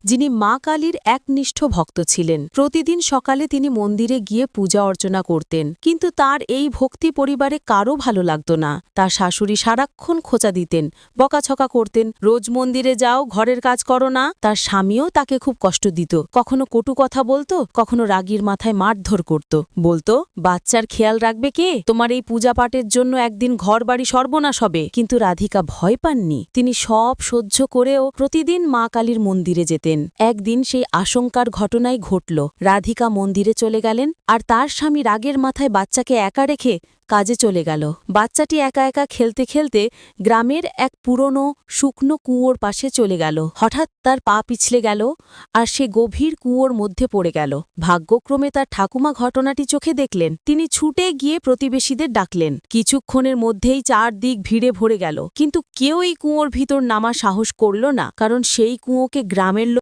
যিনি মা কালীর একনিষ্ঠ ভক্ত ছিলেন। প্রতিদিন সকালে তিনি মন্দিরে গিয়ে পূজা অর্চনা করতেন, কিন্তু তার এই ভক্তি পরিবারে কারও ভালো লাগত না। তার শাশুড়ি সারাক্ষণ খোঁচা দিতেন, বকাছকা করতেন, রোজ মন্দিরে যাও, ঘরের কাজ করো না। তার স্বামীও তাকে খুব কষ্ট দিত, কখনো কটু কথা বলতো, কখনো রাগীর মাথায় মারধর করত। বলতো, বাচ্চার খেয়াল রাখবে কে? তোমার এই পূজা পাঠের জন্য একদিন ঘর বাড়ি সর্বনাশ হবে। কিন্তু রাধিকা ভয় পাননি। তিনি সব সহ্য করেও প্রতিদিন মা কালীর মন্দিরে যেতেন। একদিন সেই আশঙ্কার ঘটনাই ঘটল। রাধিকা মন্দিরে চলে গেলেন, আর তার স্বামী রাগের মাথায় বাচ্চাকে একা রেখে কাজে চলে গেল। বাচ্চাটি একা একা খেলতে খেলতে গ্রামের এক পুরনো শুকনো কুয়োর পাশে চলে গেল। হঠাৎ তার পা পিছলে গেল, আর সে গভীর কুয়োর মধ্যে পড়ে গেল। ভাগ্যক্রমে তার ঠাকুমা ঘটনাটি চোখে দেখলেন। তিনি ছুটে গিয়ে প্রতিবেশীদের ডাকলেন। কিছুক্ষণের মধ্যেই চারদিক ভিড়ে ভরে গেল, কিন্তু কেউ এই কুয়োর ভিতর নামার সাহস করল না, কারণ সেই কুয়োকে গ্রামের